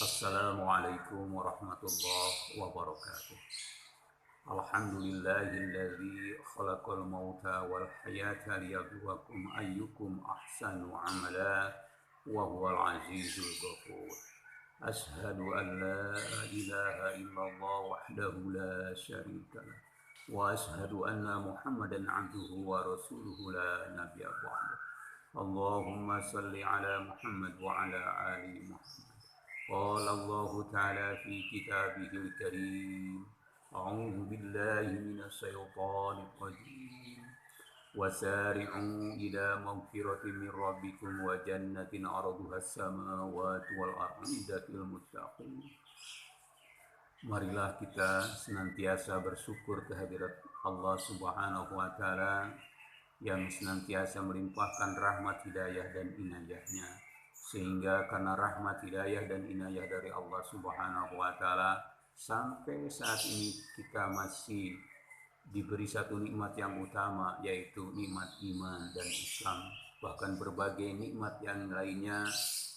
Assalamualaikum warahmatullahi wabarakatuh. Alhamdulillahilladzi khalaqal mauta wal hayata liyabluwakum ayyukum ahsanu amala wa huwal azizul ghafur. Ashhadu an la ilaha illallah wahdahu la syarika lah wa ashhadu anna Muhammadan abduhu wa rasuluhu la nabiyya ba'da. Allahumma salli ala Muhammad wa ala ali Muhammad. قال الله تعالى في كتابه الكريم أعوذ بالله من الشيطان الرجيم وسارعوا إلى مغفرة من ربكم وجنة عرضها السماوات والأرض للمتقين. Marilah kita senantiasa bersyukur kehadirat Allah Subhanahu wa Ta'ala yang senantiasa melimpahkan rahmat hidayah dan inayahnya, sehingga karena rahmat hidayah dan inayah dari Allah Subhanahu wa Ta'ala sampai saat ini kita masih diberi satu nikmat yang utama, yaitu nikmat iman dan Islam. Bahkan berbagai nikmat yang lainnya,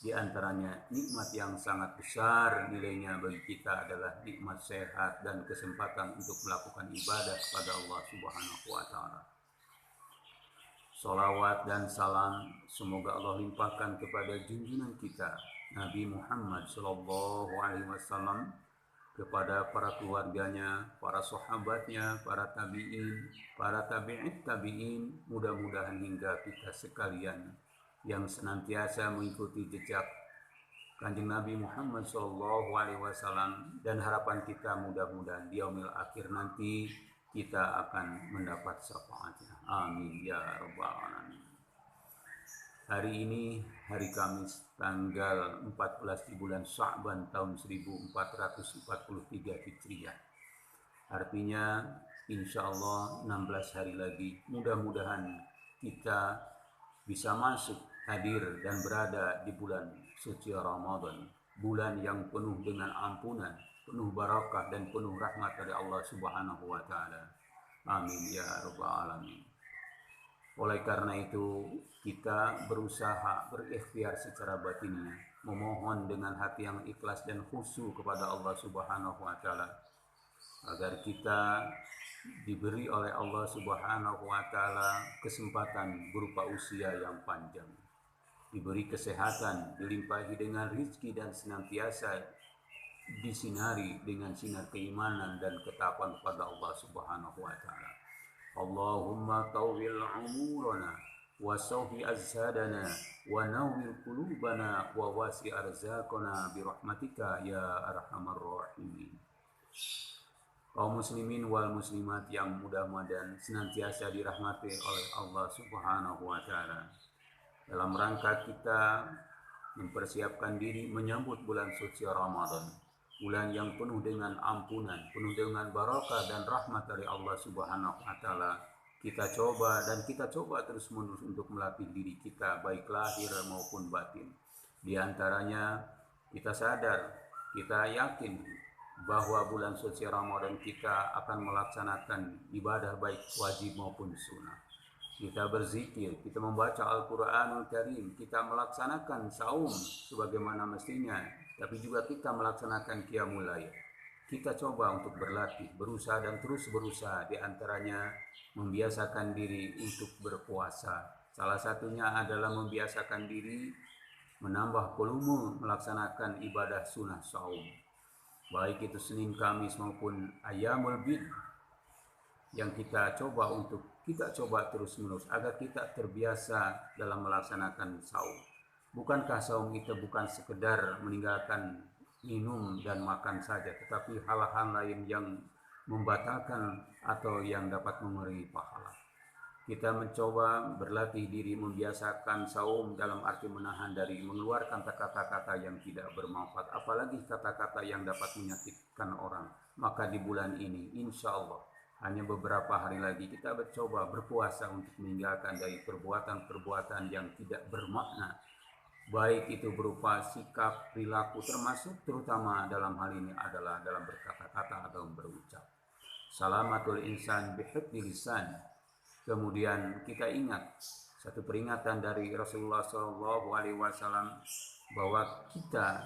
diantaranya nikmat yang sangat besar nilainya bagi kita adalah nikmat sehat dan kesempatan untuk melakukan ibadah kepada Allah Subhanahu wa Ta'ala. Salawat dan salam semoga Allah limpahkan kepada junjungan kita Nabi Muhammad Sallallahu Alaihi Wasallam, kepada para keluarganya, para sahabatnya, para tabi'in, para tabi'it tabi'in, mudah-mudahan hingga kita sekalian yang senantiasa mengikuti jejak Kanjeng Nabi Muhammad Sallallahu Alaihi Wasallam, dan harapan kita mudah-mudahan di yaumil akhir nanti kita akan mendapat syafaatnya. Amin ya rabbal alamin. Hari ini hari Kamis tanggal 14 di bulan Sya'ban tahun 1443 Hijriah. Artinya insya Allah 16 hari lagi mudah-mudahan kita bisa masuk, hadir dan berada di bulan suci Ramadan, bulan yang penuh dengan ampunan, penuh barakah dan penuh rahmat dari Allah Subhanahu wa Ta'ala. Amin ya rabbal alamin. Oleh karena itu kita berusaha berikhtiar secara batinnya, memohon dengan hati yang ikhlas dan khusyuk kepada Allah Subhanahu wa Ta'ala agar kita diberi oleh Allah Subhanahu wa Ta'ala kesempatan berupa usia yang panjang, diberi kesehatan, dilimpahi dengan rizki dan senantiasa disinari dengan sinar keimanan dan ketakwaan kepada Allah Subhanahu wa Ta'ala. Allahumma tawwil umurana wa sawhi azhadana wa nawwir qulubana wa wasi arzaqana birahmatika ya arhamar rahimin. Kaum muslimin wal muslimat yang mudah-mudahan senantiasa dirahmati oleh Allah Subhanahu wa Ta'ala, dalam rangka kita mempersiapkan diri menyambut bulan suci Ramadan, bulan yang penuh dengan ampunan, penuh dengan barakah dan rahmat dari Allah Subhanahu wa Ta'ala, kita coba terus-menerus untuk melatih diri kita baik lahir maupun batin. Di antaranya kita sadar, kita yakin bahwa bulan suci Ramadan kita akan melaksanakan ibadah baik wajib maupun sunnah. Kita berzikir, kita membaca Al-Quranul Karim, kita melaksanakan saum sebagaimana mestinya, tapi juga kita melaksanakan qiyamul lail. Kita coba untuk berlatih, berusaha dan terus berusaha, di antaranya membiasakan diri untuk berpuasa. Salah satunya adalah membiasakan diri menambah volume melaksanakan ibadah sunnah saum, baik itu Senin, Kamis maupun Ayyamul Bid, yang kita coba terus-menerus agar kita terbiasa dalam melaksanakan saum. Bukankah saum itu bukan sekedar meninggalkan minum dan makan saja, tetapi hal-hal lain yang membatalkan atau yang dapat memberi pahala. Kita mencoba berlatih diri membiasakan saum dalam arti menahan dari mengeluarkan kata-kata yang tidak bermanfaat, apalagi kata-kata yang dapat menyakitkan orang. Maka di bulan ini insya Allah hanya beberapa hari lagi kita mencoba berpuasa untuk meninggalkan dari perbuatan-perbuatan yang tidak bermakna, baik itu berupa sikap, perilaku, termasuk terutama dalam hal ini adalah dalam berkata-kata atau berucap. Salamatul insan bihifdzi lisan. Kemudian kita ingat satu peringatan dari Rasulullah SAW bahwa kita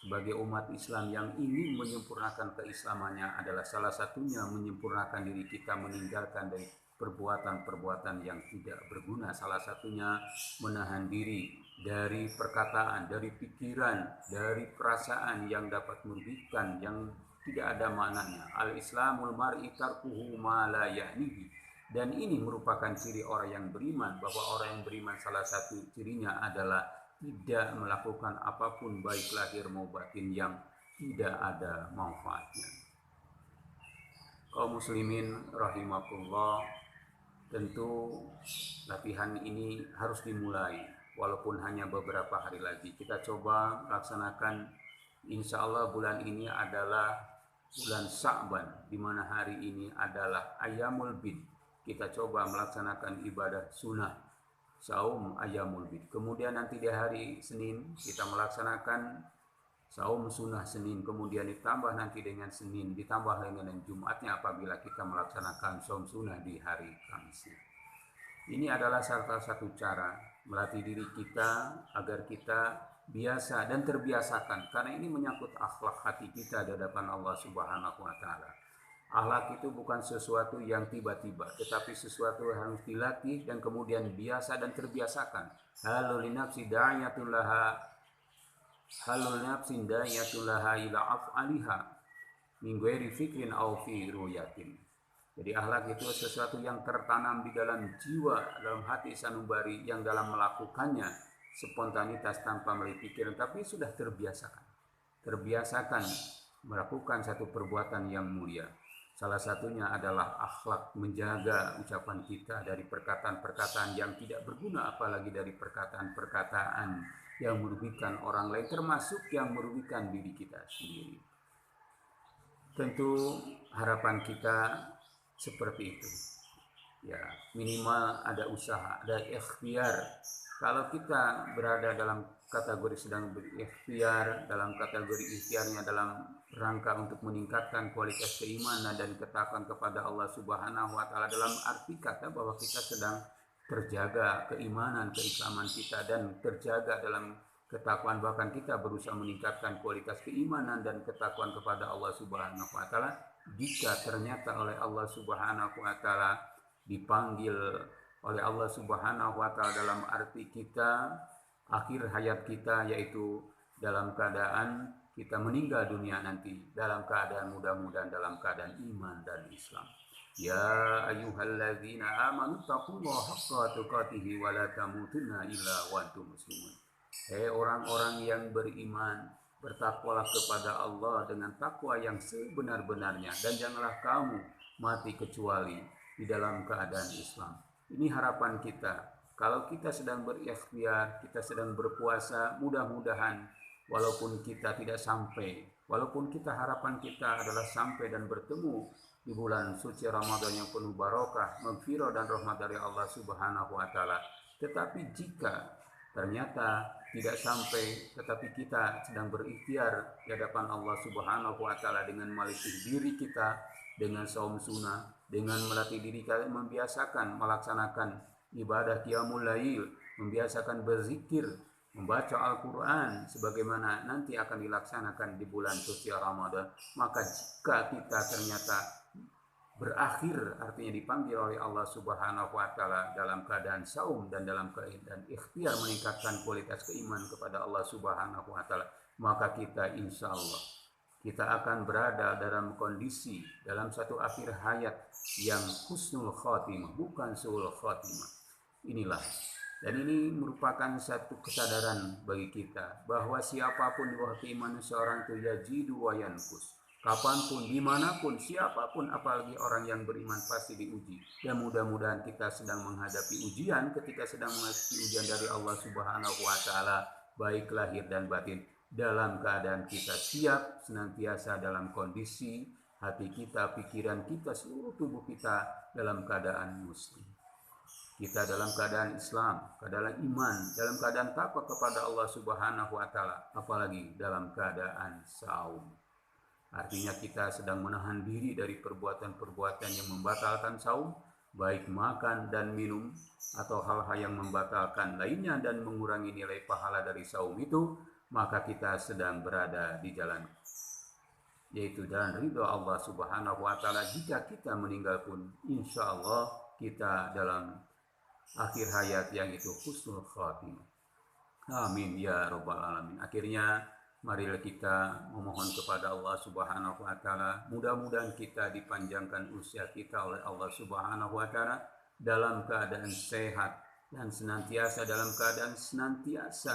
sebagai umat Islam yang ingin menyempurnakan keislamannya adalah salah satunya menyempurnakan diri kita, meninggalkan dari perbuatan-perbuatan yang tidak berguna. Salah satunya menahan diri dari perkataan, dari pikiran, dari perasaan yang dapat merugikan, yang tidak ada maknanya. Al-Islamul mar'i tarkuhu ma la ya'nihi. Dan ini merupakan ciri orang yang beriman, bahwa orang yang beriman salah satu cirinya adalah tidak melakukan apapun baik lahir maupun batin yang tidak ada manfaatnya. Kaum muslimin rahimakumullah, tentu latihan ini harus dimulai walaupun hanya beberapa hari lagi. Kita coba laksanakan. Insya Allah bulan ini adalah bulan Sya'ban, di mana hari ini adalah Ayyamul Bid. Kita coba melaksanakan ibadah sunnah saum Ayyamul Bid. Kemudian nanti di hari Senin kita melaksanakan saum sunnah Senin. Kemudian ditambah nanti dengan Senin, ditambah dengan Jumatnya apabila kita melaksanakan saum sunnah di hari Kamis. Ini adalah salah satu cara melatih diri kita agar kita biasa dan terbiasakan, karena ini menyangkut akhlak hati kita di hadapan Allah Subhanahu wa taala. Akhlak itu bukan sesuatu yang tiba-tiba, tetapi sesuatu yang harus dilatih dan kemudian biasa dan terbiasakan. Halul nafsi da'iyatun laha ila af'aliha min ghairi fikrin aw fi ruyatin. Jadi akhlak itu sesuatu yang tertanam di dalam jiwa, dalam hati sanubari, yang dalam melakukannya spontanitas tanpa melalui pikiran, tapi sudah terbiasakan melakukan satu perbuatan yang mulia. Salah satunya adalah akhlak, menjaga ucapan kita dari perkataan-perkataan yang tidak berguna, apalagi dari perkataan-perkataan yang merugikan orang lain, termasuk yang merugikan diri kita sendiri. Tentu harapan kita seperti itu. Ya, minimal ada usaha, ada ikhtiar. Kalau kita berada dalam kategori sedang berikhtiar, dalam kategori ikhtiarnya dalam rangka untuk meningkatkan kualitas keimanan dan ketakwaan kepada Allah Subhanahu wa taala, dalam arti kata bahwa kita sedang terjaga keimanan, keislaman kita, dan terjaga dalam ketakwaan, bahkan kita berusaha meningkatkan kualitas keimanan dan ketakwaan kepada Allah Subhanahu wa taala. Jika ternyata oleh Allah Subhanahu wa taala dipanggil oleh Allah Subhanahu wa taala dalam arti kita akhir hayat kita, yaitu dalam keadaan kita meninggal dunia nanti dalam keadaan, mudah-mudahan dalam keadaan iman dan Islam. Ya ayyuhalladzina amanu taqullaha haqqa tuqatih wa la tamutunna illa wa antum muslimun. Hei orang-orang yang beriman, bertakwalah kepada Allah dengan takwa yang sebenar-benarnya, dan janganlah kamu mati kecuali di dalam keadaan Islam. Ini harapan kita. Kalau kita sedang berikhtiar, kita sedang berpuasa, mudah-mudahan walaupun kita tidak sampai, walaupun kita harapan kita adalah sampai dan bertemu di bulan suci Ramadan yang penuh barokah, maghfirah dan rahmat dari Allah Subhanahu wa taala. Tetapi jika ternyata tidak sampai, tetapi kita sedang berikhtiar di hadapan Allah Subhanahu wa taala dengan melatih diri kita dengan saum sunnah, dengan melatih diri kita membiasakan melaksanakan ibadah qiyamul lail, membiasakan berzikir, membaca Al-Quran sebagaimana nanti akan dilaksanakan di bulan suci Ramadan. Maka jika kita ternyata berakhir, artinya dipanggil oleh Allah Subhanahu wa taala dalam keadaan saum dan dalam keadaan ikhtiar meningkatkan kualitas keimanan kepada Allah Subhanahu wa taala, maka kita insya Allah kita akan berada dalam kondisi, dalam satu akhir hayat yang husnul khatimah, bukan su'ul khatimah. Inilah, dan ini merupakan satu kesadaran bagi kita bahwa siapapun di bawah keimanan seorang itu yajidu wa yankus. Kapanpun, dimanapun, siapapun, apalagi orang yang beriman pasti diuji. Dan mudah-mudahan kita sedang menghadapi ujian, ketika sedang menghadapi ujian dari Allah Subhanahu wa taala, baik lahir dan batin, dalam keadaan kita siap, senantiasa dalam kondisi hati kita, pikiran kita, seluruh tubuh kita dalam keadaan muslim. Kita dalam keadaan Islam, keadaan iman, dalam keadaan takwa kepada Allah Subhanahu wa taala, apalagi dalam keadaan saum. Artinya kita sedang menahan diri dari perbuatan-perbuatan yang membatalkan saum, baik makan dan minum atau hal-hal yang membatalkan lainnya dan mengurangi nilai pahala dari saum itu. maka kita sedang berada di jalan, yaitu jalan ridho Allah Subhanahu wa Ta'ala. Jika kita meninggal pun, insya Allah kita dalam akhir hayat yang itu husnul khatimah. Amin ya rabbal alamin. Akhirnya marilah kita memohon kepada Allah Subhanahu wa Ta'ala, mudah-mudahan kita dipanjangkan usia kita oleh Allah Subhanahu wa Ta'ala dalam keadaan sehat dan senantiasa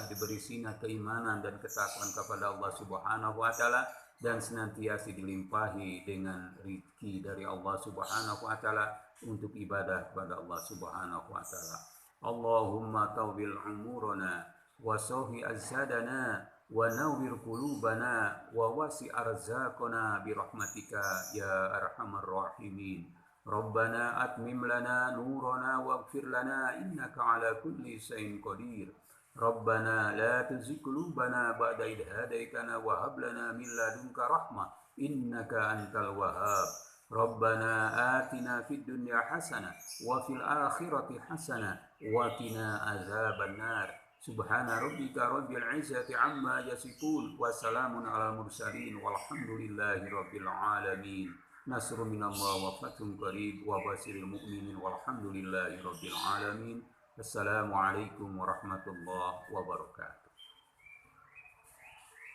diberi sinar keimanan dan ketakwaan kepada Allah Subhanahu wa Ta'ala, dan senantiasa dilimpahi dengan rezeki dari Allah Subhanahu wa Ta'ala untuk ibadah kepada Allah Subhanahu wa Ta'ala. Allahumma tawbil umurana wa sawhi azadana wa nawwir qulubana wa wasi' arzaqana bi rahmatika ya arhamar rahimin. Rabbana atmim lana nurana waghfir lana innaka ala kulli syai'in qadir. Rabbana la tuzigh qulubana ba'da idh hadaitana wa hab lana min ladunka rahmah innaka antal wahhab. Rabbana atina fid dunya hasanah wa fil akhirati hasanah wa qina azabannar. Subhana rabbika rabbil izzati amma yasifun wa salamun alal mursalin walhamdulillahi rabbil alamin. Nasrun minallah wa fathun qarib wa basiril mu'minin walhamdulillahi rabbil alamin. Assalamualaikum warahmatullahi wabarakatuh.